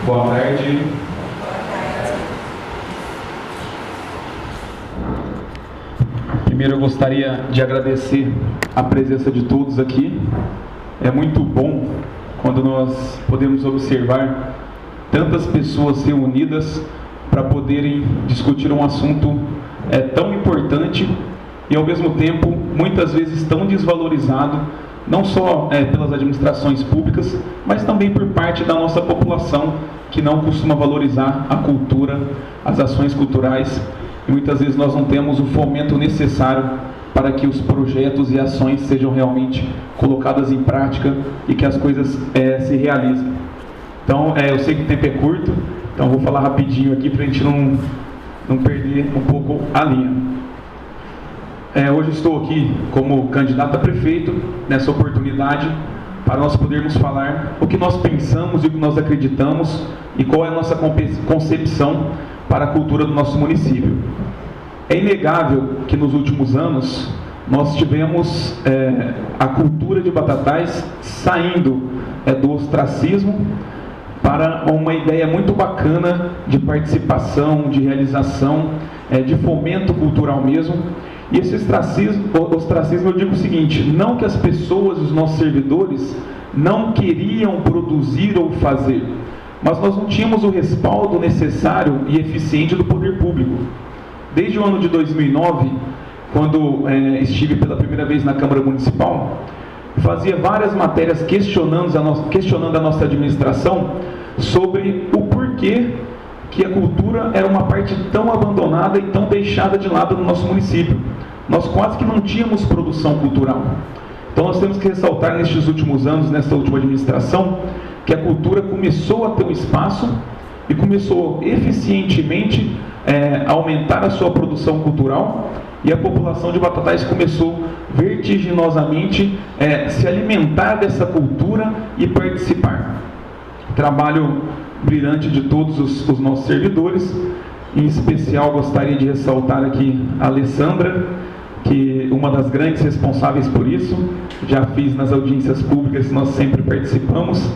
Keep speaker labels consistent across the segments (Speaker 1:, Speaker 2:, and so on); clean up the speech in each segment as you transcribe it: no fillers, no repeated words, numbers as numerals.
Speaker 1: Boa tarde. Primeiro eu gostaria de agradecer a presença de todos aqui. É muito bom quando nós podemos observar tantas pessoas reunidas para poderem discutir um assunto tão importante e ao mesmo tempo muitas vezes tão desvalorizado, não só pelas administrações públicas, mas também por parte da nossa população, que não costuma valorizar a cultura, as ações culturais, e muitas vezes nós não temos o fomento necessário para que os projetos e ações sejam realmente colocadas em prática e que as coisas se realizem. Então, eu sei que o tempo é curto, então vou falar rapidinho aqui para a gente não perder um pouco a linha. Hoje estou aqui como candidato a prefeito, nessa oportunidade, para nós podermos falar o que nós pensamos e o que nós acreditamos e qual é a nossa concepção para a cultura do nosso município. É inegável que nos últimos anos nós tivemos a cultura de Batatais saindo do ostracismo para uma ideia muito bacana de participação, de realização, de fomento cultural mesmo. E esse ostracismo, eu digo o seguinte: não que as pessoas, os nossos servidores, não queriam produzir ou fazer, mas nós não tínhamos o respaldo necessário e eficiente do poder público. Desde o ano de 2009, quando estive pela primeira vez na Câmara Municipal, fazia várias matérias questionando a nossa administração sobre o porquê que a cultura era uma parte tão abandonada e tão deixada de lado no nosso município. Nós quase que não tínhamos produção cultural. Então nós temos que ressaltar nestes últimos anos, nessa última administração, que a cultura começou a ter um espaço e começou eficientemente a aumentar a sua produção cultural, e a população de Batatais começou vertiginosamente se alimentar dessa cultura e participar. Trabalho brilhante de todos os nossos servidores. Em especial gostaria de ressaltar aqui a Alessandra, que uma das grandes responsáveis por isso. Já fiz nas audiências públicas, nós sempre participamos.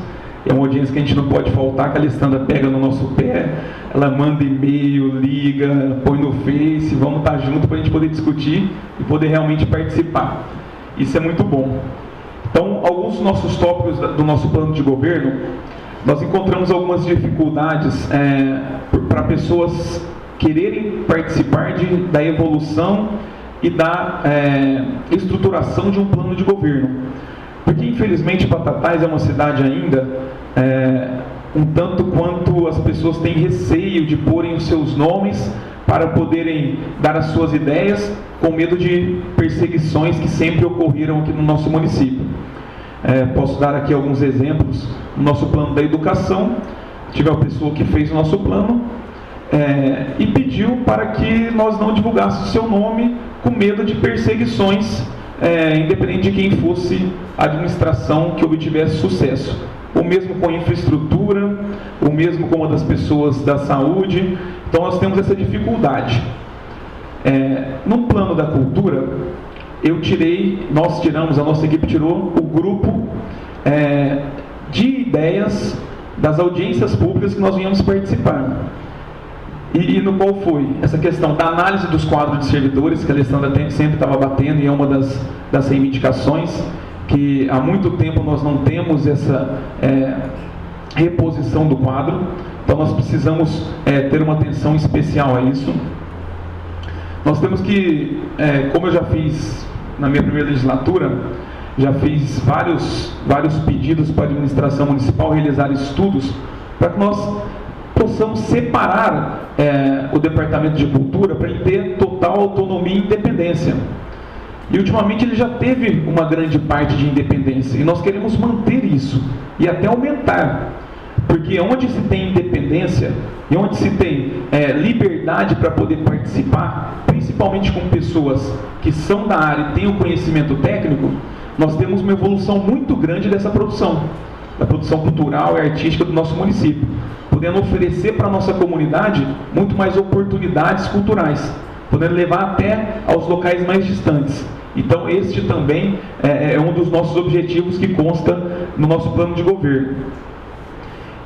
Speaker 1: É uma audiência que a gente não pode faltar, que a Alessandra pega no nosso pé, ela manda e-mail, liga, põe no Face, vamos estar junto para a gente poder discutir e poder realmente participar. Isso é muito bom. Então, alguns dos nossos tópicos do nosso plano de governo, nós encontramos algumas dificuldades para pessoas quererem participar da evolução e da estruturação de um plano de governo. Porque, infelizmente, Batatais é uma cidade ainda um tanto quanto as pessoas têm receio de porem os seus nomes para poderem dar as suas ideias, com medo de perseguições que sempre ocorreram aqui no nosso município. Posso dar aqui alguns exemplos. No nosso plano da educação, tive uma pessoa que fez o nosso plano e pediu para que nós não divulgássemos o seu nome, com medo de perseguições, independente de quem fosse a administração que obtivesse sucesso. O mesmo com a infraestrutura, o mesmo com uma das pessoas da saúde. Então nós temos essa dificuldade. No plano da cultura, a nossa equipe tirou o grupo de ideias das audiências públicas que nós viemos participar. E no qual foi essa questão da análise dos quadros de servidores, que a Alessandra sempre estava batendo, e é uma das reivindicações, que há muito tempo nós não temos essa reposição do quadro. Então nós precisamos ter uma atenção especial a isso. Nós temos que, como eu já fiz na minha primeira legislatura, já fiz vários pedidos para a administração municipal realizar estudos para que nós possamos separar o Departamento de Cultura para ele ter total autonomia e independência. E ultimamente ele já teve uma grande parte de independência, e nós queremos manter isso e até aumentar, porque onde se tem independência e onde se tem liberdade para poder participar, principalmente com pessoas que são da área e têm o conhecimento técnico, nós temos uma evolução muito grande dessa produção, da produção cultural e artística do nosso município, podendo oferecer para a nossa comunidade muito mais oportunidades culturais, podendo levar até aos locais mais distantes. Então este também é um dos nossos objetivos que consta no nosso plano de governo.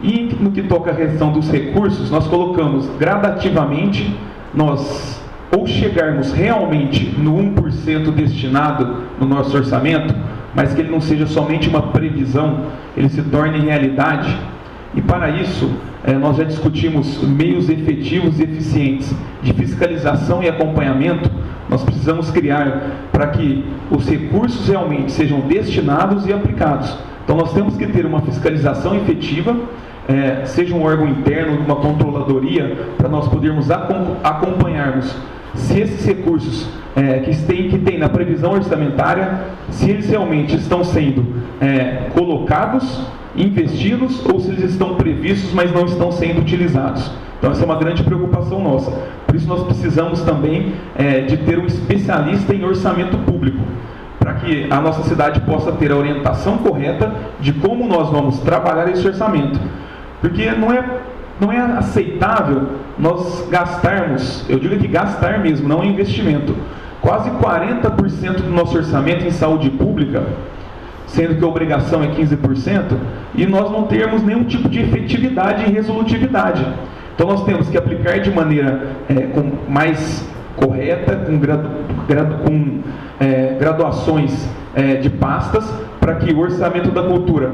Speaker 1: E no que toca à questão dos recursos, nós colocamos gradativamente, nós ou chegarmos realmente no 1% destinado no nosso orçamento, mas que ele não seja somente uma previsão, ele se torne realidade. E para isso, nós já discutimos meios efetivos e eficientes de fiscalização e acompanhamento. Nós precisamos criar para que os recursos realmente sejam destinados e aplicados. Então nós temos que ter uma fiscalização efetiva, seja um órgão interno, uma controladoria, para nós podermos acompanharmos se esses recursos que tem na previsão orçamentária, se eles realmente estão sendo colocados, investidos, ou se eles estão previstos, mas não estão sendo utilizados. Então essa é uma grande preocupação nossa. Por isso nós precisamos também de ter um especialista em orçamento público, para que a nossa cidade possa ter a orientação correta de como nós vamos trabalhar esse orçamento. Porque não é aceitável nós gastarmos, eu digo que gastar mesmo, não é investimento, quase 40% do nosso orçamento em saúde pública, sendo que a obrigação é 15%, e nós não termos nenhum tipo de efetividade e resolutividade. Então nós temos que aplicar de maneira mais correta, com graduações de pastas, para que o orçamento da cultura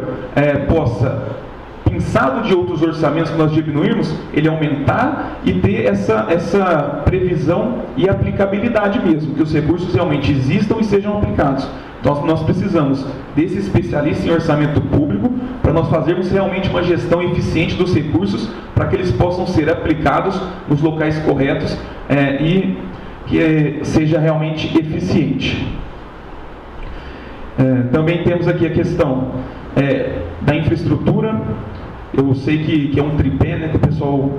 Speaker 1: possa, pensado de outros orçamentos que nós diminuirmos, ele aumentar e ter essa previsão e aplicabilidade mesmo, que os recursos realmente existam e sejam aplicados. Então nós precisamos desse especialista em orçamento público para nós fazermos realmente uma gestão eficiente dos recursos, para que eles possam ser aplicados nos locais corretos e que seja realmente eficiente. Também temos aqui a questão da infraestrutura. Eu sei que é um tripé, né, que o pessoal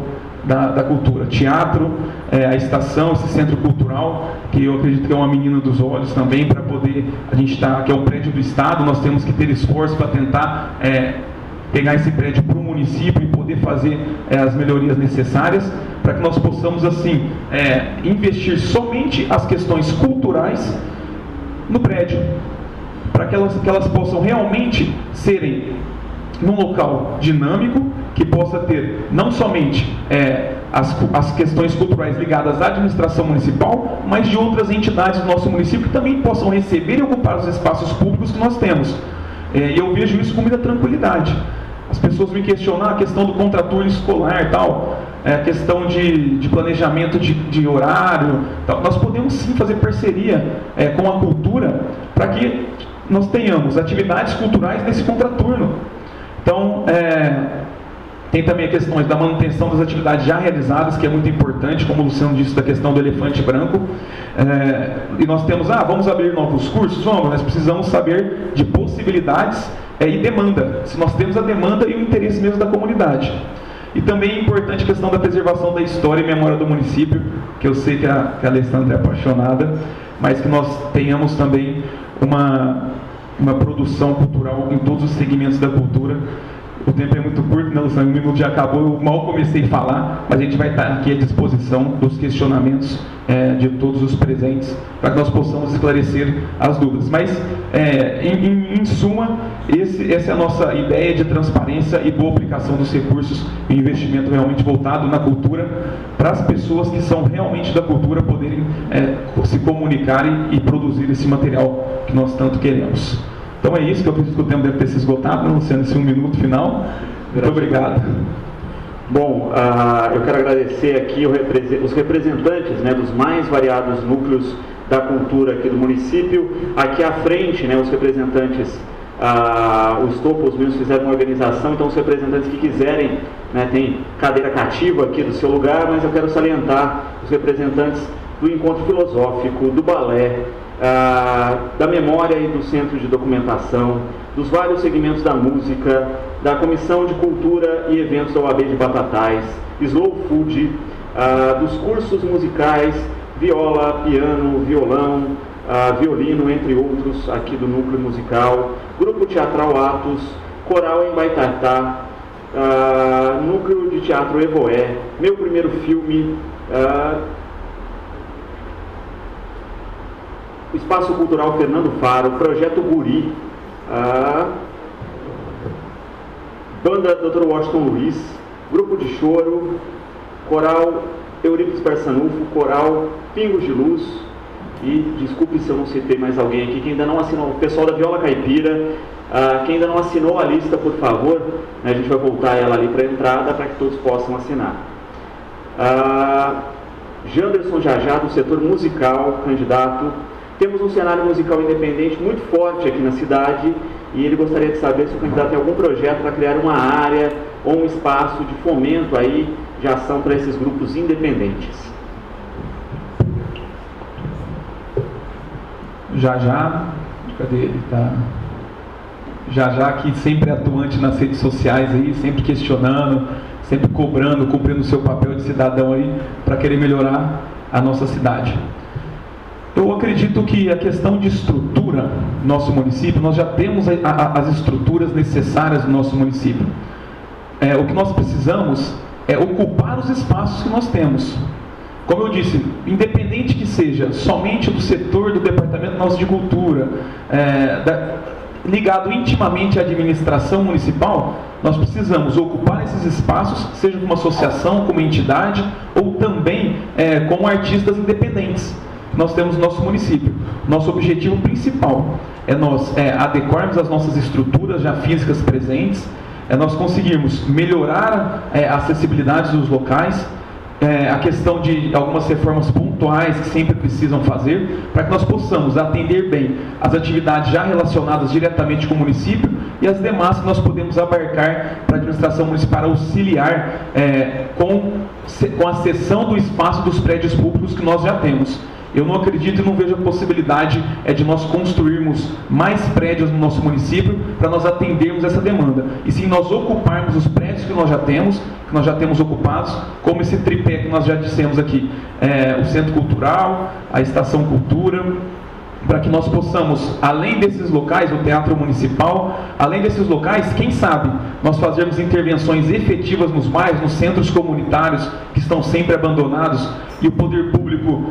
Speaker 1: da cultura, teatro, a estação, esse centro cultural, que eu acredito que é uma menina dos olhos também, para poder, a gente está, que é o prédio do Estado, nós temos que ter esforço para tentar pegar esse prédio para o município e poder fazer as melhorias necessárias, para que nós possamos, assim, investir somente as questões culturais no prédio, para que elas possam realmente serem num local dinâmico, que possa ter não somente as questões culturais ligadas à administração municipal, mas de outras entidades do nosso município que também possam receber e ocupar os espaços públicos que nós temos. E eu vejo isso com muita tranquilidade. As pessoas me questionam a questão do contraturno escolar e tal, a questão de planejamento de horário, tal. Nós podemos sim fazer parceria com a cultura, para que nós tenhamos atividades culturais nesse contraturno. Então, tem também a questão da manutenção das atividades já realizadas, que é muito importante, como o Luciano disse, da questão do elefante branco. E nós temos, vamos abrir novos cursos? Vamos, nós precisamos saber de possibilidades e demanda, se nós temos a demanda e o interesse mesmo da comunidade. E também é importante a questão da preservação da história e memória do município, que eu sei que a Alessandra é apaixonada, mas que nós tenhamos também uma produção cultural em todos os segmentos da cultura. O tempo é muito curto, né, Luciano? Um minuto já acabou, eu mal comecei a falar, mas a gente vai estar aqui à disposição dos questionamentos de todos os presentes, para que nós possamos esclarecer as dúvidas. Mas, em suma, essa é a nossa ideia de transparência e boa aplicação dos recursos e investimento realmente voltado na cultura, para as pessoas que são realmente da cultura poderem se comunicarem e produzir esse material que nós tanto queremos. Então é isso, que eu acredito que o tempo deve ter se esgotado, não sendo esse um minuto final. Muito obrigado.
Speaker 2: Bom, eu quero agradecer aqui os representantes, né, dos mais variados núcleos da cultura aqui do município. Aqui à frente, né, os representantes, o Estopo, os meninos fizeram uma organização, então os representantes que quiserem, né, tem cadeira cativa aqui do seu lugar, mas eu quero salientar os representantes do Encontro Filosófico, do Balé, da Memória e do Centro de Documentação, dos vários segmentos da música, da Comissão de Cultura e Eventos da OAB de Batatais, Slow Food, dos cursos musicais, viola, piano, violão, violino, entre outros, aqui do Núcleo Musical, Grupo Teatral Atos, Coral em Baitatá, Núcleo de Teatro Evoé, Meu Primeiro Filme, Espaço Cultural Fernando Faro, Projeto Guri, Banda Dr. Washington Luiz, Grupo de Choro, Coral Eurípides Barçanufo, Coral Pingos de Luz, e desculpe se eu não citei mais alguém aqui, que ainda não assinou, o pessoal da Viola Caipira, quem ainda não assinou a lista, por favor, né, a gente vai voltar ela ali para a entrada, para que todos possam assinar. Janderson Jajá, do setor musical, candidato. Temos um cenário musical independente muito forte aqui na cidade, e ele gostaria de saber se o candidato tem algum projeto para criar uma área ou um espaço de fomento aí, de ação para esses grupos independentes.
Speaker 1: Jajá, cadê ele? Tá. Jajá, que sempre é atuante nas redes sociais aí, sempre questionando, sempre cobrando, cumprindo o seu papel de cidadão aí, para querer melhorar a nossa cidade. Eu acredito que a questão de estrutura no nosso município, nós já temos as estruturas necessárias no nosso município. O que nós precisamos é ocupar os espaços que nós temos. Como eu disse, independente que seja somente do setor do Departamento nosso de Cultura, ligado intimamente à administração municipal, nós precisamos ocupar esses espaços, seja com uma associação, com uma entidade, ou também com artistas independentes que nós temos no nosso município. Nosso objetivo principal é nós adequarmos as nossas estruturas já físicas presentes, nós conseguirmos melhorar a acessibilidade dos locais, a questão de algumas reformas pontuais que sempre precisam fazer, para que nós possamos atender bem as atividades já relacionadas diretamente com o município e as demais que nós podemos abarcar para a administração municipal auxiliar com a cessão do espaço dos prédios públicos que nós já temos. Eu não acredito e não vejo a possibilidade de nós construirmos mais prédios no nosso município para nós atendermos essa demanda. E sim nós ocuparmos os prédios que nós já temos ocupados, como esse tripé que nós já dissemos aqui, o Centro Cultural, a Estação Cultura, para que nós possamos, além desses locais, o Teatro Municipal, além desses locais, quem sabe, nós fazermos intervenções efetivas nos bairros, nos centros comunitários, que estão sempre abandonados, e o poder público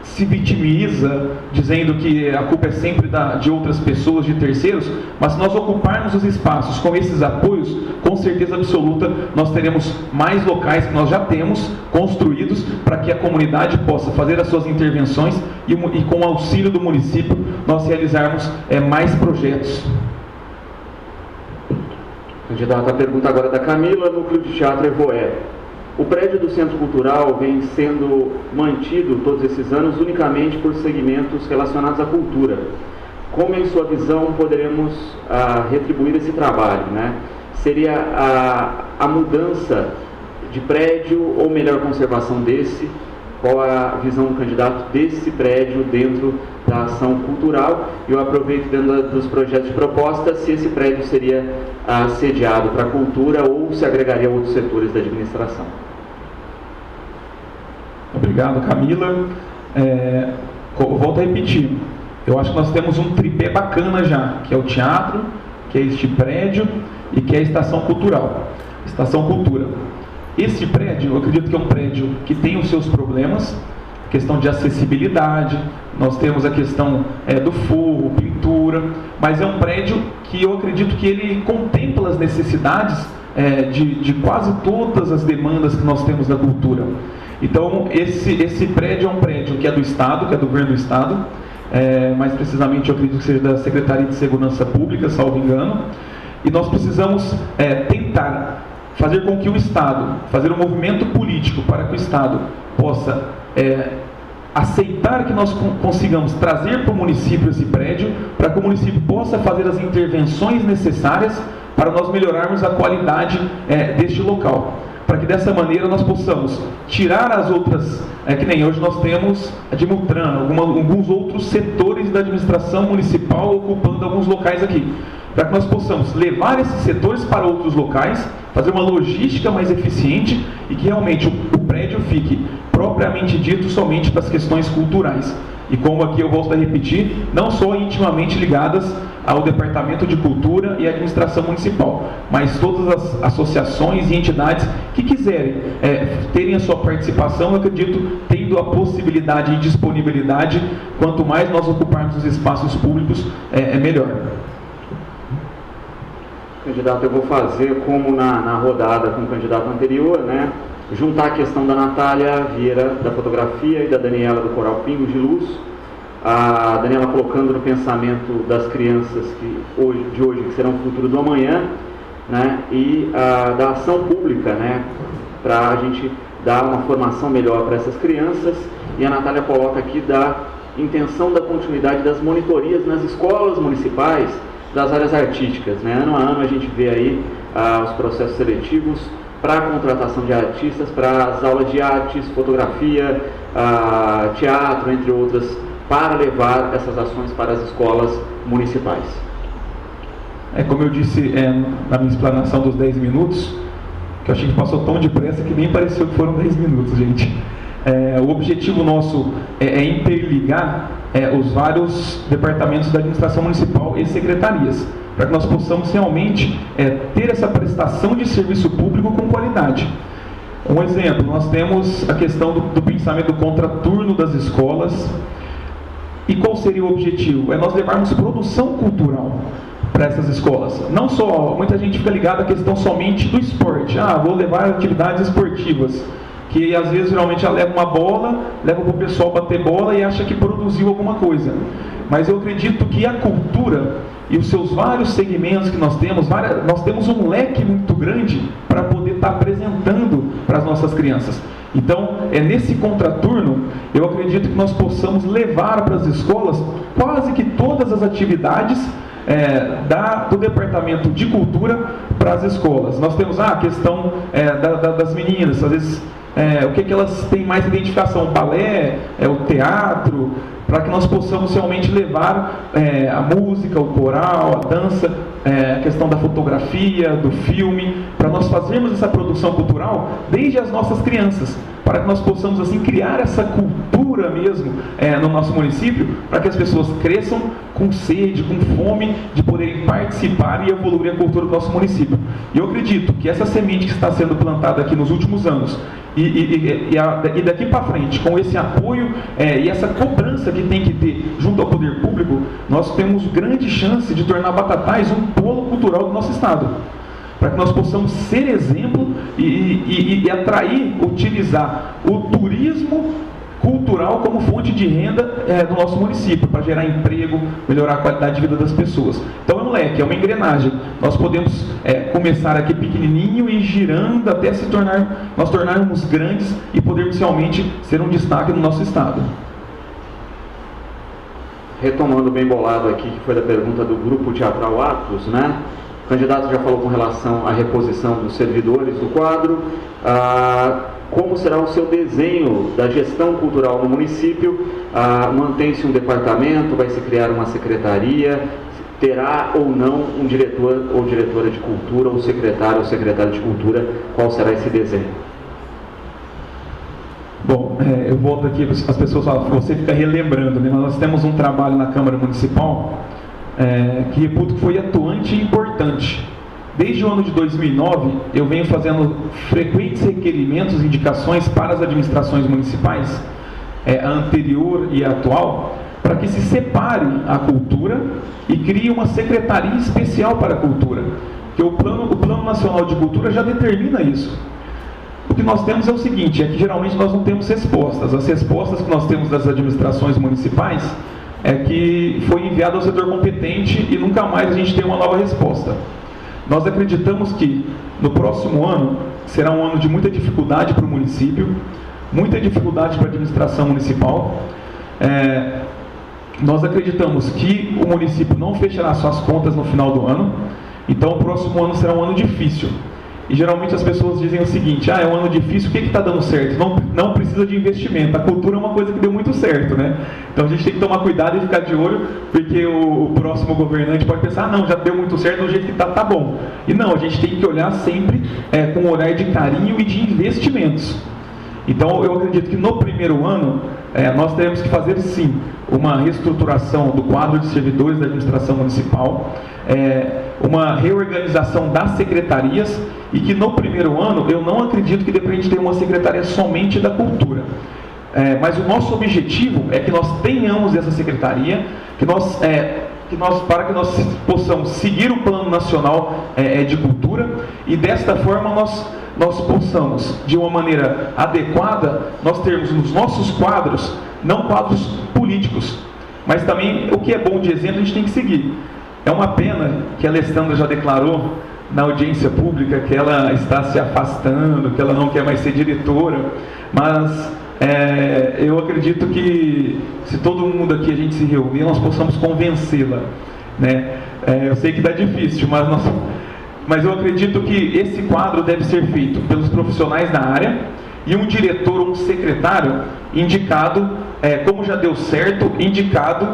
Speaker 1: se vitimiza, dizendo que a culpa é sempre de outras pessoas, de terceiros, mas se nós ocuparmos os espaços com esses apoios, com certeza absoluta, nós teremos mais locais que nós já temos construídos para que a comunidade possa fazer as suas intervenções e com o auxílio do município, nós realizarmos mais projetos.
Speaker 2: Candidato, a pergunta agora da Camila, Núcleo de Teatro Evoé. O prédio do Centro Cultural vem sendo mantido todos esses anos unicamente por segmentos relacionados à cultura. Como, em sua visão, poderemos retribuir esse trabalho, né? Seria a mudança de prédio ou melhor conservação desse? Qual a visão do candidato desse prédio dentro da ação cultural? E eu aproveito dentro dos projetos de proposta se esse prédio seria sediado para a cultura ou se agregaria a outros setores da administração.
Speaker 1: Obrigado, Camila. Volto a repetir, eu acho que nós temos um tripé bacana já, que é o teatro, que é este prédio e que é a Estação Cultural, Estação Cultura. Esse prédio, eu acredito que é um prédio que tem os seus problemas, questão de acessibilidade, nós temos a questão do forro, pintura, mas é um prédio que eu acredito que ele contempla as necessidades de quase todas as demandas que nós temos da cultura. Então, esse prédio é um prédio que é do Estado, que é do governo do Estado, mais precisamente eu acredito que seja da Secretaria de Segurança Pública, salvo engano, e nós precisamos tentar fazer com que o Estado, fazer um movimento político para que o Estado possa aceitar que nós consigamos trazer para o município esse prédio, para que o município possa fazer as intervenções necessárias para nós melhorarmos a qualidade deste local. Para que dessa maneira nós possamos tirar as outras, que nem hoje nós temos a de Mutran, alguns outros setores da administração municipal ocupando alguns locais aqui. Para que nós possamos levar esses setores para outros locais, fazer uma logística mais eficiente e que realmente o prédio fique propriamente dito somente para as questões culturais. E como aqui eu volto a repetir, não só intimamente ligadas ao Departamento de Cultura e à Administração Municipal, mas todas as associações e entidades que quiserem terem a sua participação, eu acredito, tendo a possibilidade e disponibilidade, quanto mais nós ocuparmos os espaços públicos, melhor.
Speaker 2: Candidato, eu vou fazer como na rodada com o candidato anterior, né? Juntar a questão da Natália Vieira, da fotografia, e da Daniela, do Coral Pingos de Luz. A Daniela colocando no pensamento das crianças de hoje, que serão o futuro do amanhã, né? E da ação pública, né? Para a gente dar uma formação melhor para essas crianças. E a Natália coloca aqui da intenção da continuidade das monitorias nas escolas municipais das áreas artísticas, né? Ano a ano a gente vê aí os processos seletivos para a contratação de artistas, para as aulas de artes, fotografia, teatro, entre outras, para levar essas ações para as escolas municipais.
Speaker 1: Como eu disse na minha explanação dos 10 minutos, que eu achei que passou tão depressa que nem pareceu que foram 10 minutos, gente. O objetivo nosso é interligar os vários departamentos da administração municipal e secretarias, para que nós possamos realmente ter essa prestação de serviço público com qualidade. Um exemplo, nós temos a questão do pensamento do contraturno das escolas. E qual seria o objetivo? É nós levarmos produção cultural para essas escolas. Não só, muita gente fica ligada à questão somente do esporte. Vou levar atividades esportivas, que às vezes geralmente já leva uma bola, leva para o pessoal bater bola e acha que produziu alguma coisa. Mas eu acredito que a cultura e os seus vários segmentos que nós temos um leque muito grande para poder estar apresentando para as nossas crianças. Então, nesse contraturno, eu acredito que nós possamos levar para as escolas quase que todas as atividades do Departamento de Cultura para as escolas. Nós temos a questão das meninas, às vezes, o que elas têm mais identificação, o balé, o teatro, para que nós possamos realmente levar a música, o coral, a dança, a questão da fotografia, do filme, para nós fazermos essa produção cultural desde as nossas crianças, para que nós possamos assim criar essa cultura mesmo no nosso município, para que as pessoas cresçam com sede, com fome de poderem participar e evoluir a cultura do nosso município. E eu acredito que essa semente que está sendo plantada aqui nos últimos anos, e daqui para frente, com esse apoio e essa cobrança que tem que ter junto ao poder público, nós temos grande chance de tornar Batatais um polo cultural do nosso estado, para que nós possamos ser exemplo e atrair, utilizar o turismo cultural como fonte de renda do nosso município, para gerar emprego, melhorar a qualidade de vida das pessoas. Então é um leque, é uma engrenagem. Nós podemos começar aqui pequenininho e ir girando até nós tornarmos grandes e podermos realmente ser um destaque no nosso estado.
Speaker 2: Retomando bem bolado aqui, que foi da pergunta do Grupo Teatral Atos, né? O candidato já falou com relação à reposição dos servidores do quadro. Como será o seu desenho da gestão cultural no município? Mantém-se um departamento? Vai se criar uma secretaria? Terá ou não um diretor ou diretora de cultura, ou secretário de cultura? Qual será esse desenho?
Speaker 1: Bom, eu volto aqui, as pessoas falam, você fica relembrando, né? Nós temos um trabalho na Câmara Municipal que reputo que foi atuante e importante. Desde o ano de 2009, eu venho fazendo frequentes requerimentos e indicações para as administrações municipais, a anterior e a atual, para que se separe a cultura e crie uma secretaria especial para a cultura. Porque o Plano Nacional de Cultura já determina isso. O que nós temos é o seguinte, que geralmente nós não temos respostas. As respostas que nós temos das administrações municipais é que foi enviado ao setor competente e nunca mais a gente tem uma nova resposta. Nós acreditamos que no próximo ano será um ano de muita dificuldade para o município, muita dificuldade para a administração municipal. Nós acreditamos que o município não fechará suas contas no final do ano, então o próximo ano será um ano difícil. E geralmente as pessoas dizem o seguinte, é um ano difícil, o que está dando certo? Não precisa de investimento, a cultura é uma coisa que deu muito certo, né? Então a gente tem que tomar cuidado e ficar de olho, porque o próximo governante pode pensar, não, já deu muito certo, do jeito que tá bom. E não, a gente tem que olhar sempre com um olhar de carinho e de investimentos. Então eu acredito que no primeiro ano, nós teremos que fazer sim uma reestruturação do quadro de servidores da administração municipal, uma reorganização das secretarias, e que no primeiro ano eu não acredito que dê para a gente ter uma secretaria somente da cultura. Mas o nosso objetivo é que nós tenhamos essa secretaria, que nós para que nós possamos seguir o Plano Nacional de Cultura e desta forma nós possamos, de uma maneira adequada, nós termos nos nossos quadros, não quadros políticos, mas também o que é bom de exemplo a gente tem que seguir. É uma pena que a Alessandra já declarou na audiência pública que ela está se afastando, que ela não quer mais ser diretora, mas eu acredito que se todo mundo aqui a gente se reunir, nós possamos convencê-la, né? Eu sei que dá difícil, mas eu acredito que esse quadro deve ser feito pelos profissionais da área e um diretor ou um secretário indicado, como já deu certo, indicado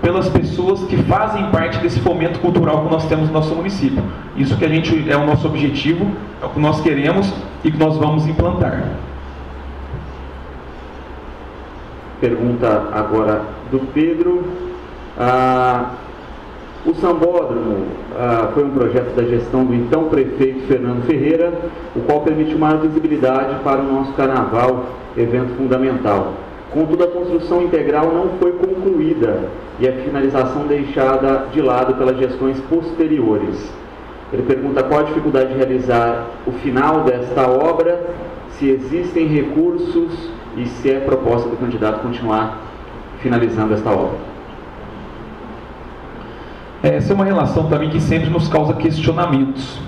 Speaker 1: pelas pessoas que fazem parte desse fomento cultural que nós temos no nosso município. Isso que é o nosso objetivo, é o que nós queremos e que nós vamos implantar.
Speaker 2: Pergunta agora do Pedro. O Sambódromo foi um projeto da gestão do então prefeito Fernando Ferreira, o qual permite maior visibilidade para o nosso carnaval, evento fundamental. Contudo, a construção integral não foi concluída e a finalização deixada de lado pelas gestões posteriores. Ele pergunta qual a dificuldade de realizar o final desta obra, se existem recursos e se é proposta do candidato continuar finalizando esta obra.
Speaker 1: Essa é uma relação também que sempre nos causa questionamentos.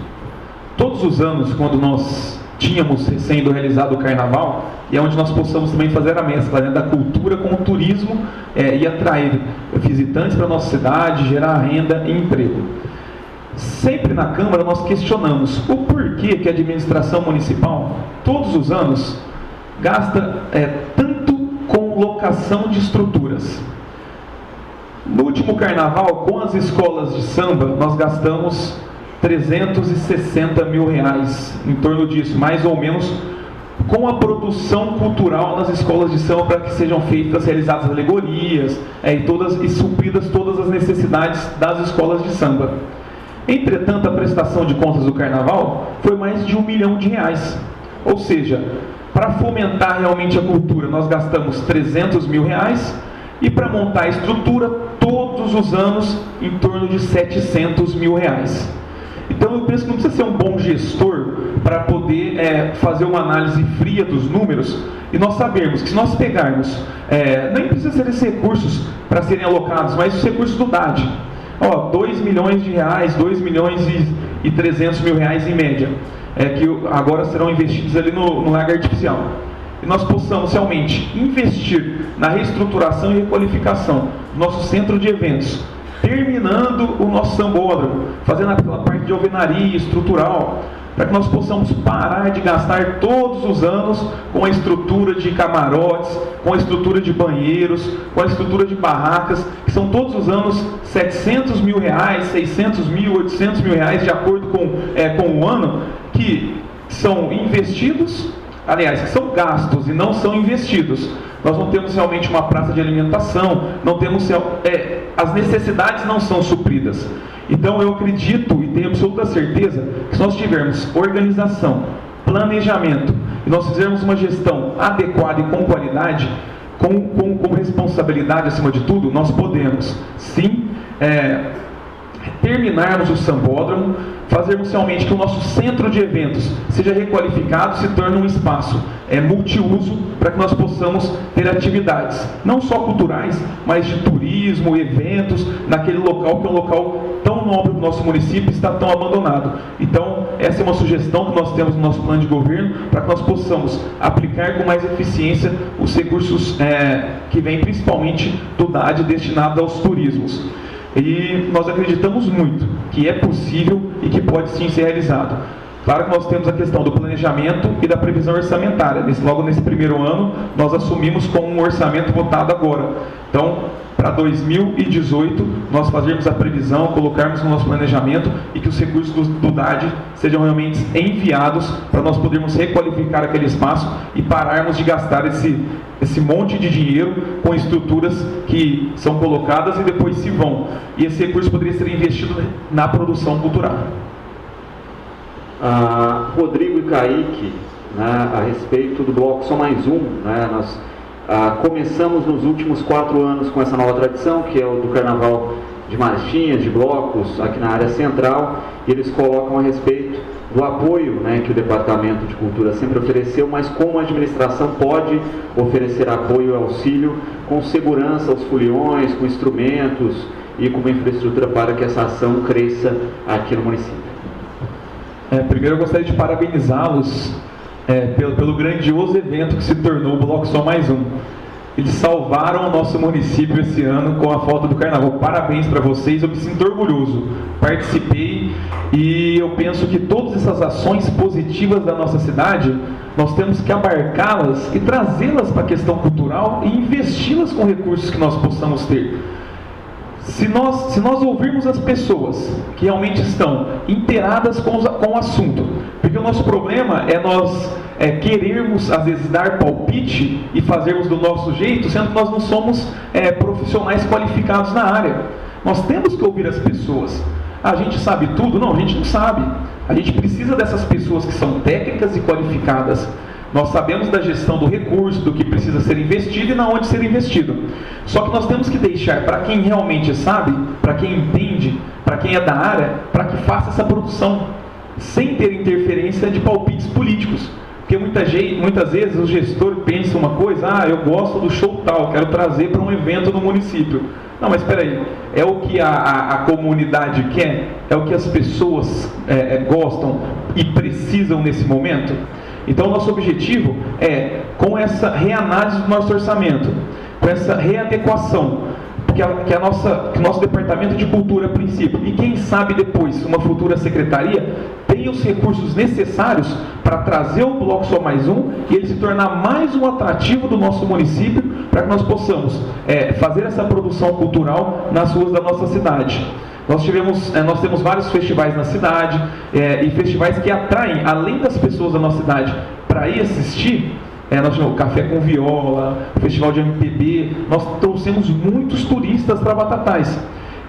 Speaker 1: Todos os anos, quando nós tínhamos sendo realizado o carnaval, e é onde nós possamos também fazer a mescla, né, da cultura com o turismo e atrair visitantes para a nossa cidade, gerar renda e emprego. Sempre na Câmara nós questionamos o porquê que a administração municipal, todos os anos, gasta tanto com locação de estruturas. No último carnaval, com as escolas de samba, nós gastamos 360 mil reais, em torno disso, mais ou menos, com a produção cultural nas escolas de samba, para que sejam realizadas alegorias e supridas todas as necessidades das escolas de samba. Entretanto, a prestação de contas do carnaval foi mais de R$1 milhão. Ou seja, para fomentar realmente a cultura, nós gastamos 300 mil reais, e para montar a estrutura, todos os anos, em torno de 700 mil reais. Então eu penso que não precisa ser um bom gestor para poder fazer uma análise fria dos números e nós sabermos que se nós pegarmos, nem precisa ser esses recursos para serem alocados, mas os recursos do DAD. 2 milhões de reais, 2 milhões e 300 mil reais em média, que agora serão investidos ali no lago artificial. E nós possamos realmente investir na reestruturação e requalificação do nosso centro de eventos, terminando o nosso sambódromo, fazendo aquela parte de alvenaria estrutural, para que nós possamos parar de gastar todos os anos com a estrutura de camarotes, com a estrutura de banheiros, com a estrutura de barracas, que são todos os anos 700 mil reais, 600 mil, 800 mil reais, de acordo com o ano, que são investidos, aliás, que são gastos e não são investidos. Nós não temos realmente uma praça de alimentação, não temos, as necessidades não são supridas. Então eu acredito e tenho absoluta certeza que se nós tivermos organização, planejamento, e nós fizermos uma gestão adequada e com qualidade, com responsabilidade acima de tudo, nós podemos sim terminarmos o sambódromo, fazermos realmente que o nosso centro de eventos seja requalificado, se torne um espaço multiuso, para que nós possamos ter atividades, não só culturais, mas de turismo, eventos, naquele local que é um local tão nobre do nosso município e está tão abandonado. Então, essa é uma sugestão que nós temos no nosso plano de governo, para que nós possamos aplicar com mais eficiência os recursos que vêm principalmente do DAD destinado aos turismos. E nós acreditamos muito que é possível e que pode sim ser realizado. Claro que nós temos a questão do planejamento e da previsão orçamentária. Logo nesse primeiro ano, nós assumimos com um orçamento votado agora. Então, para 2018, nós fazermos a previsão, colocarmos no nosso planejamento e que os recursos do DAD sejam realmente enviados para nós podermos requalificar aquele espaço e pararmos de gastar esse monte de dinheiro com estruturas que são colocadas e depois se vão. E esse recurso poderia ser investido na produção cultural.
Speaker 2: Rodrigo e Kaique, né, a respeito do bloco Só Mais Um, né, nós começamos nos últimos 4 anos com essa nova tradição, que é o do Carnaval de marchinhas, de blocos aqui na área central, e eles colocam a respeito do apoio, né, que o Departamento de Cultura sempre ofereceu, mas como a administração pode oferecer apoio e auxílio com segurança aos foliões, com instrumentos e com uma infraestrutura para que essa ação cresça aqui no município.
Speaker 1: Primeiro eu gostaria de parabenizá-los pelo grandioso evento que se tornou o Bloco Só Mais Um. Eles salvaram o nosso município esse ano com a volta do Carnaval. Parabéns para vocês, eu me sinto orgulhoso. Participei e eu penso que todas essas ações positivas da nossa cidade, nós temos que abarcá-las e trazê-las para a questão cultural e investi-las com recursos que nós possamos ter. Se nós ouvirmos as pessoas que realmente estão inteiradas com o assunto, porque o nosso problema é nós querermos, às vezes, dar palpite e fazermos do nosso jeito, sendo que nós não somos profissionais qualificados na área. Nós temos que ouvir as pessoas. A gente sabe tudo? Não, a gente não sabe. A gente precisa dessas pessoas que são técnicas e qualificadas. Nós sabemos da gestão do recurso, do que precisa ser investido e na onde ser investido. Só que nós temos que deixar para quem realmente sabe, para quem entende, para quem é da área, para que faça essa produção, sem ter interferência de palpites políticos. Porque muitas vezes o gestor pensa uma coisa, eu gosto do show tal, quero trazer para um evento no município. Não, mas espera aí, é o que a comunidade quer? É o que as pessoas gostam e precisam nesse momento? Então, nosso objetivo com essa reanálise do nosso orçamento, com essa readequação, que o nosso Departamento de Cultura, a princípio, e quem sabe depois, uma futura secretaria, tenha os recursos necessários para trazer o Bloco Só Mais Um e ele se tornar mais um atrativo do nosso município, para que nós possamos fazer essa produção cultural nas ruas da nossa cidade. Nós temos vários festivais na cidade, e festivais que atraem, além das pessoas da nossa cidade, para ir assistir. Nós tivemos o Café com Viola, o Festival de MPB, nós trouxemos muitos turistas para Batatais.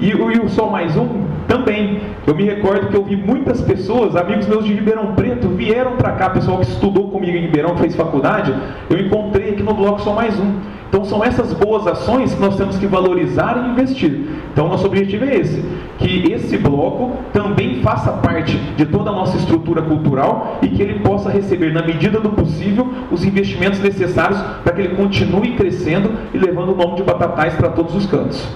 Speaker 1: E o Só Mais Um também. Eu me recordo que eu vi muitas pessoas, amigos meus de Ribeirão Preto, vieram para cá, pessoal que estudou comigo em Ribeirão, que fez faculdade, eu encontrei aqui no Bloco Só Mais Um. Então são essas boas ações que nós temos que valorizar e investir. Então nosso objetivo é esse, que esse bloco também faça parte de toda a nossa estrutura cultural e que ele possa receber, na medida do possível, os investimentos necessários para que ele continue crescendo e levando o nome de Batatais para todos os cantos.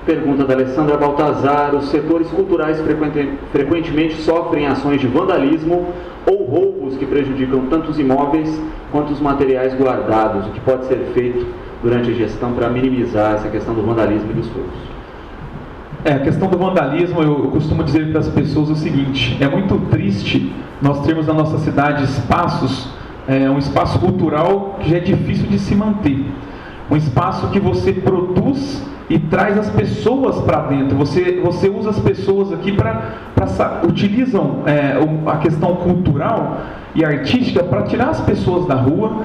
Speaker 2: Pergunta da Alessandra Baltazar: os setores culturais frequentemente sofrem ações de vandalismo ou roubos que prejudicam tanto os imóveis quanto os materiais guardados. O que pode ser feito durante a gestão para minimizar essa questão do vandalismo e dos roubos?
Speaker 1: A questão do vandalismo, eu costumo dizer para as pessoas o seguinte: é muito triste nós termos na nossa cidade espaços, um espaço cultural que já é difícil de se manter. Um espaço que você produz e traz as pessoas para dentro. Você usa as pessoas aqui utilizam a questão cultural e artística para tirar as pessoas da rua,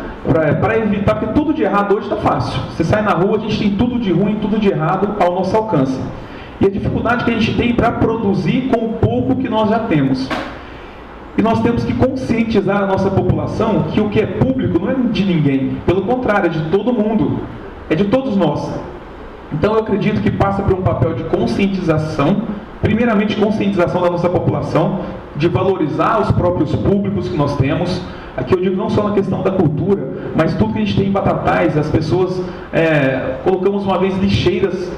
Speaker 1: para evitar, porque tudo de errado hoje está fácil. Você sai na rua, a gente tem tudo de ruim, tudo de errado ao nosso alcance. E a dificuldade que a gente tem para produzir com o pouco que nós já temos. E nós temos que conscientizar a nossa população que o que é público não é de ninguém, pelo contrário, é de todo mundo, é de todos nós. Então eu acredito que passa por um papel de conscientização, primeiramente conscientização da nossa população, de valorizar os próprios públicos que nós temos. Aqui eu digo não só na questão da cultura, mas tudo que a gente tem em Batatais. As pessoas, colocamos uma vez lixeiras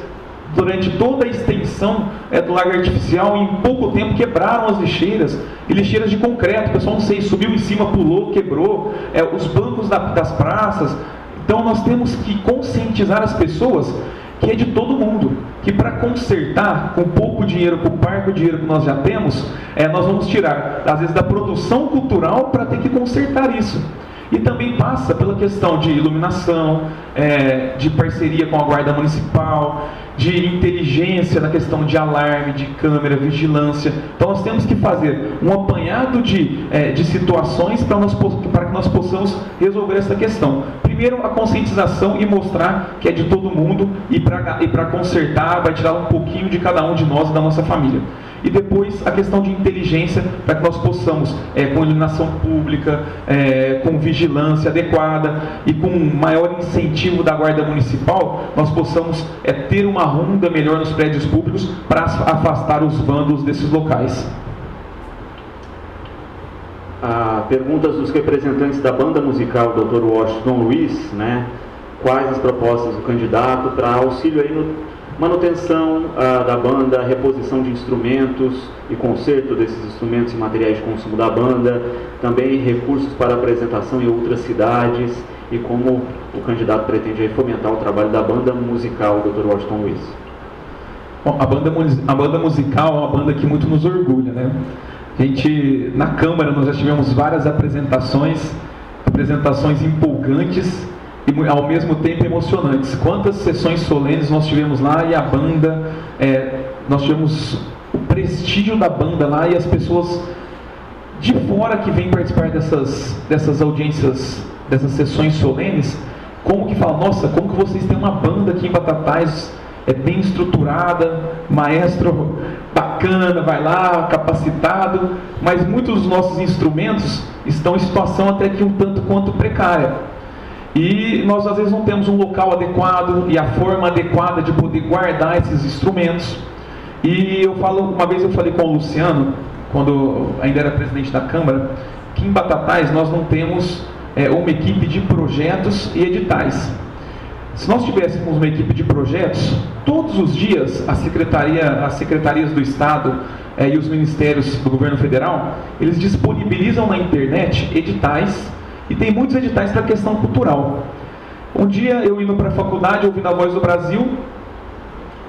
Speaker 1: durante toda a extensão do lago artificial, e em pouco tempo quebraram as lixeiras, e lixeiras de concreto, o pessoal não sei, subiu em cima, pulou, quebrou, os bancos das praças. Então nós temos que conscientizar as pessoas que é de todo mundo, que para consertar com pouco dinheiro, com o parco dinheiro que nós já temos, nós vamos tirar, às vezes, da produção cultural para ter que consertar isso. E também passa pela questão de iluminação, de parceria com a Guarda Municipal, de inteligência na questão de alarme, de câmera, vigilância. Então nós temos que fazer um apanhado de situações para que nós possamos resolver essa questão. Primeiro, a conscientização e mostrar que é de todo mundo, e para consertar vai tirar um pouquinho de cada um de nós e da nossa família. e depois a questão de inteligência para que nós possamos, com iluminação pública, com vigilância adequada e com maior incentivo da Guarda Municipal, nós possamos ter uma ronda melhor nos prédios públicos para afastar os vândalos desses locais.
Speaker 2: Perguntas dos representantes da banda musical Dr. Washington Luiz, né? Quais as propostas do candidato para auxílio aí no manutenção da banda, reposição de instrumentos e conserto desses instrumentos e materiais de consumo da banda, também recursos para apresentação em outras cidades e como o candidato pretende aí fomentar o trabalho da banda musical Dr. Washington Luiz.
Speaker 1: Bom, a banda musical é uma banda que muito nos orgulha, né? A gente, na Câmara, nós já tivemos várias apresentações empolgantes e ao mesmo tempo emocionantes. Quantas sessões solenes nós tivemos lá e a banda, nós tivemos o prestígio da banda lá e as pessoas de fora que vêm participar dessas audiências, dessas sessões solenes, como que falam, nossa, como que vocês têm uma banda aqui em Batatais, bem estruturada, maestro bacana, vai lá, capacitado, mas muitos dos nossos instrumentos estão em situação até que um tanto quanto precária. E nós às vezes não temos um local adequado e a forma adequada de poder guardar esses instrumentos. E uma vez eu falei com o Luciano, quando ainda era presidente da Câmara, que em Batatais nós não temos uma equipe de projetos e editais. Se nós tivéssemos uma equipe de projetos, todos os dias as secretarias do Estado e os ministérios do governo federal, eles disponibilizam na internet editais, e tem muitos editais para a questão cultural. Um dia eu indo para a faculdade, ouvindo a Voz do Brasil,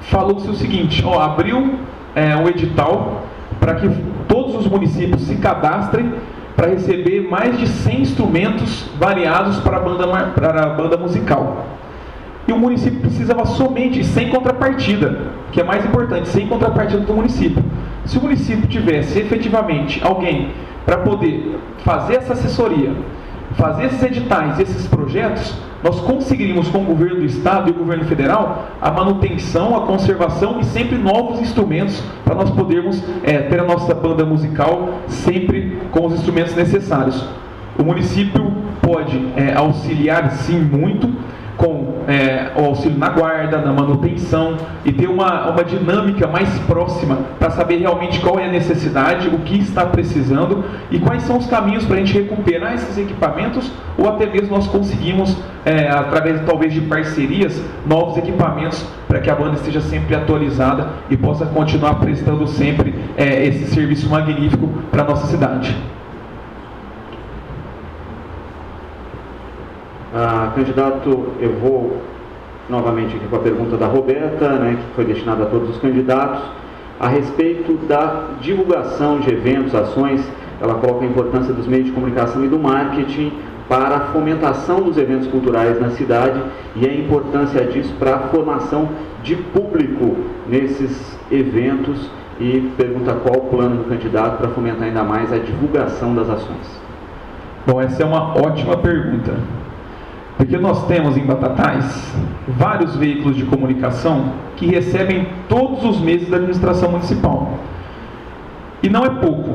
Speaker 1: falou-se o seguinte, abriu um edital para que todos os municípios se cadastrem para receber mais de 100 instrumentos variados para a banda musical. E o município precisava somente, sem contrapartida, que é mais importante, sem contrapartida do município. Se o município tivesse efetivamente alguém para poder fazer essa assessoria, fazer esses editais, esses projetos, nós conseguiríamos com o governo do Estado e o governo federal a manutenção, a conservação e sempre novos instrumentos para nós podermos ter a nossa banda musical sempre com os instrumentos necessários. O município pode auxiliar sim muito com o auxílio na guarda, na manutenção e ter uma dinâmica mais próxima para saber realmente qual é a necessidade, o que está precisando e quais são os caminhos para a gente recuperar esses equipamentos ou até mesmo nós conseguimos, através talvez de parcerias, novos equipamentos para que a banda esteja sempre atualizada e possa continuar prestando sempre esse serviço magnífico para a nossa cidade.
Speaker 2: Candidato, eu vou novamente aqui com a pergunta da Roberta, né, que foi destinada a todos os candidatos, a respeito da divulgação de eventos, ações. Ela coloca a importância dos meios de comunicação e do marketing para a fomentação dos eventos culturais na cidade e a importância disso para a formação de público nesses eventos e pergunta qual o plano do candidato para fomentar ainda mais a divulgação das ações.
Speaker 1: Bom, essa é uma ótima pergunta. Porque nós temos em Batatais vários veículos de comunicação que recebem todos os meses da administração municipal. E não é pouco.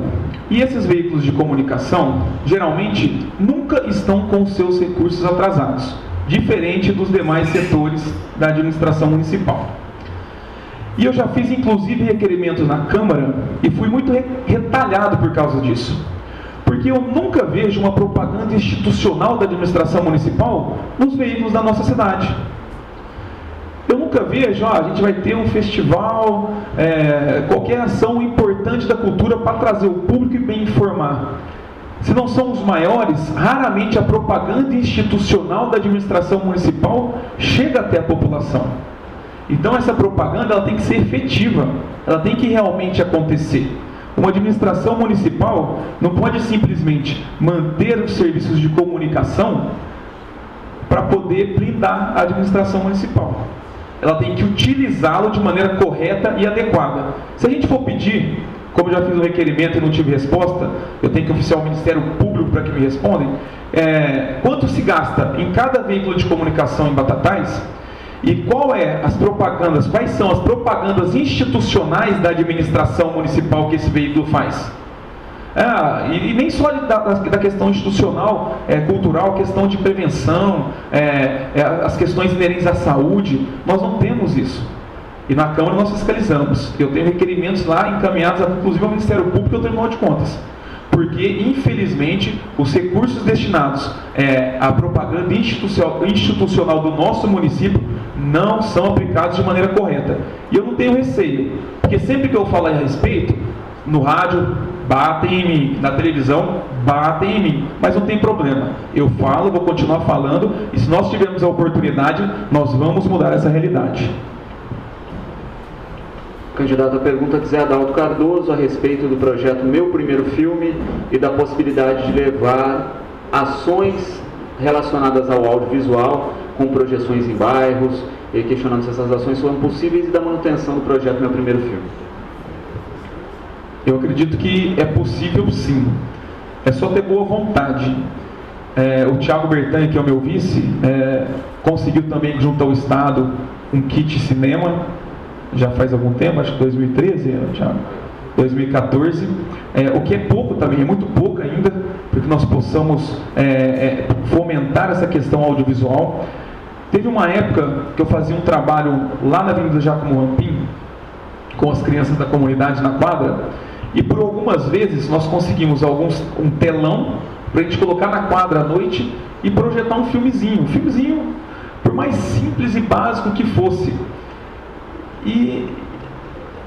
Speaker 1: E esses veículos de comunicação, geralmente, nunca estão com seus recursos atrasados, diferente dos demais setores da administração municipal. E eu já fiz, inclusive, requerimentos na Câmara e fui muito retalhado por causa disso. Porque eu nunca vejo uma propaganda institucional da administração municipal nos veículos da nossa cidade. Eu nunca vejo, a gente vai ter um festival, qualquer ação importante da cultura para trazer o público e bem informar. Se não são os maiores, raramente a propaganda institucional da administração municipal chega até a população. Então essa propaganda ela tem que ser efetiva, ela tem que realmente acontecer. Uma administração municipal não pode simplesmente manter os serviços de comunicação para poder blindar a administração municipal. Ela tem que utilizá-lo de maneira correta e adequada. Se a gente for pedir, como eu já fiz um requerimento e não tive resposta, eu tenho que oficiar o Ministério Público para que me respondem, quanto se gasta em cada veículo de comunicação em Batatais, E quais são as propagandas institucionais da administração municipal que esse veículo faz? E nem só da questão institucional, cultural, questão de prevenção, as questões inerentes à saúde, nós não temos isso. E na Câmara nós fiscalizamos. Eu tenho requerimentos lá encaminhados, inclusive ao Ministério Público e ao Tribunal de Contas. Porque, infelizmente, os recursos destinados à propaganda institucional do nosso município não são aplicados de maneira correta. E eu não tenho receio, porque sempre que eu falo a respeito, no rádio, batem em mim, na televisão, batem em mim, mas não tem problema. Eu falo, vou continuar falando, e se nós tivermos a oportunidade, nós vamos mudar essa realidade.
Speaker 2: Candidato, a pergunta de Zé Adalto Cardoso a respeito do projeto Meu Primeiro Filme e da possibilidade de levar ações relacionadas ao audiovisual, com projeções em bairros, e questionando se essas ações são possíveis e da manutenção do projeto Meu Primeiro Filme.
Speaker 1: Eu acredito que é possível sim, é só ter boa vontade. O Thiago Bertani, que é o meu vice, conseguiu também junto ao Estado um kit cinema, já faz algum tempo, acho que 2013, Thiago, 2014, o que é pouco também, é muito pouco ainda, para que nós possamos fomentar essa questão audiovisual. Teve uma época que eu fazia um trabalho lá na Avenida Giacomo Rampin, com as crianças da comunidade na quadra, e por algumas vezes nós conseguimos um telão para a gente colocar na quadra à noite e projetar um filmezinho, por mais simples e básico que fosse. E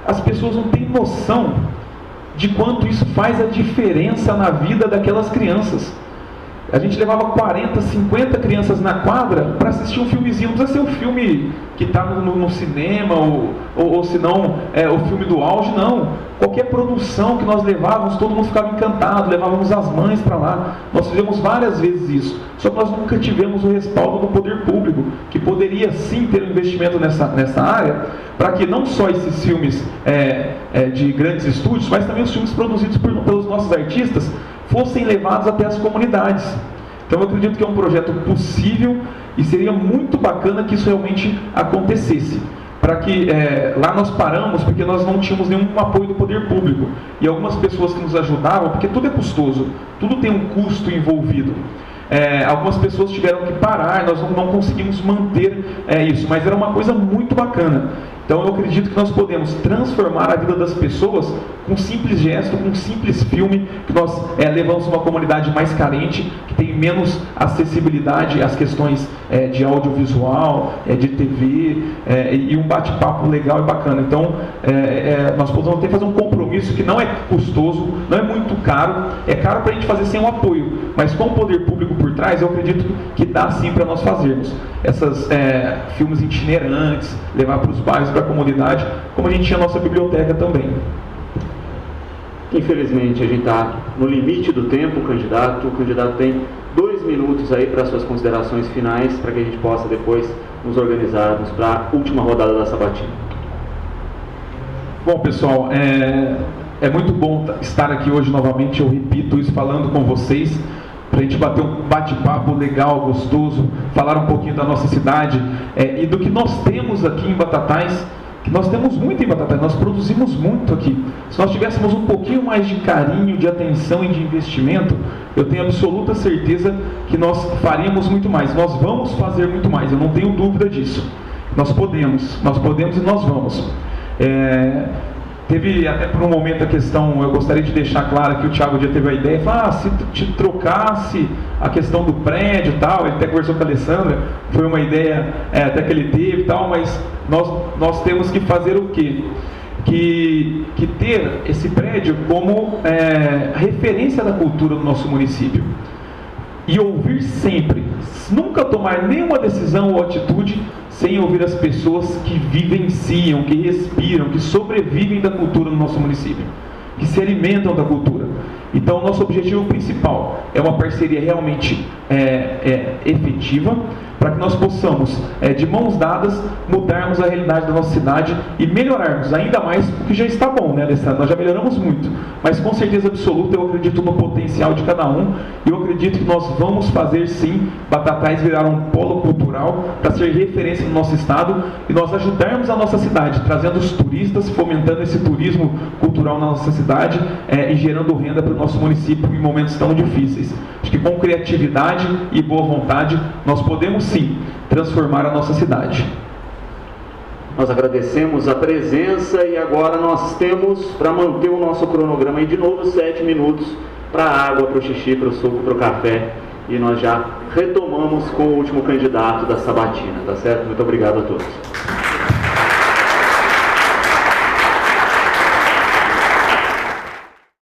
Speaker 1: as pessoas não têm noção de quanto isso faz a diferença na vida daquelas crianças. A gente levava 40, 50 crianças na quadra para assistir um filmezinho. Não precisa ser um filme que está no cinema, ou se não, o filme do auge, não. Qualquer produção que nós levávamos, todo mundo ficava encantado, levávamos as mães para lá. Nós fizemos várias vezes isso. Só que nós nunca tivemos o respaldo do poder público, que poderia sim ter um investimento nessa área, para que não só esses filmes de grandes estúdios, mas também os filmes produzidos pelos nossos artistas, fossem levados até as comunidades. Então eu acredito que é um projeto possível e seria muito bacana que isso realmente acontecesse. Para que lá nós paramos porque nós não tínhamos nenhum apoio do poder público. E algumas pessoas que nos ajudavam, porque tudo é custoso, tudo tem um custo envolvido. Algumas pessoas tiveram que parar, nós não conseguimos manter isso, mas era uma coisa muito bacana. Então eu acredito que nós podemos transformar a vida das pessoas com um simples gesto, com um simples filme, que nós levamos uma comunidade mais carente, que tem menos acessibilidade às questões de audiovisual, de TV, e um bate-papo legal e bacana. Então nós podemos ter que fazer um compromisso que não é custoso, não é muito caro, é caro para a gente fazer sem o apoio, mas com o poder público por trás, eu acredito que dá sim para nós fazermos esses filmes itinerantes, levar para os bairros, para a comunidade, como a gente tinha a nossa biblioteca também.
Speaker 2: Infelizmente a gente está no limite do tempo, candidato. O candidato tem 2 minutos aí para suas considerações finais, para que a gente possa depois nos organizarmos para a última rodada da sabatina.
Speaker 1: Bom, pessoal, é muito bom estar aqui hoje novamente, eu repito isso, falando com vocês, para a gente bater um bate-papo legal, gostoso, falar um pouquinho da nossa cidade e do que nós temos aqui em Batatais, que nós temos muito em Batatais, nós produzimos muito aqui. Se nós tivéssemos um pouquinho mais de carinho, de atenção e de investimento, eu tenho absoluta certeza que nós faríamos muito mais. Nós vamos fazer muito mais, eu não tenho dúvida disso. Nós podemos e nós vamos. Teve até por um momento a questão, eu gostaria de deixar claro que o Thiago já teve a ideia, se te trocasse a questão do prédio e tal, ele até conversou com a Alessandra, foi uma ideia até que ele teve e tal, mas nós temos que fazer o quê? Que ter esse prédio como referência da cultura do nosso município. E ouvir sempre, nunca tomar nenhuma decisão ou atitude sem ouvir as pessoas que vivenciam, que respiram, que sobrevivem da cultura no nosso município, que se alimentam da cultura. Então, o nosso objetivo principal é uma parceria realmente efetiva, para que nós possamos, de mãos dadas, mudarmos a realidade da nossa cidade e melhorarmos ainda mais o que já está bom, né, Alessandro? Nós já melhoramos muito, mas com certeza absoluta eu acredito no potencial de cada um e eu acredito que nós vamos fazer sim Batatais virar um polo cultural para ser referência no nosso estado e nós ajudarmos a nossa cidade, trazendo os turistas, fomentando esse turismo cultural na nossa cidade e gerando renda para o nosso município em momentos tão difíceis. Acho que com criatividade e boa vontade nós podemos sim transformar a nossa cidade.
Speaker 2: Nós agradecemos a presença e agora nós temos, para manter o nosso cronograma aí de novo, 7 minutos para a água, para o xixi, para o suco, para o café e nós já retomamos com o último candidato da sabatina, tá certo? Muito obrigado a todos.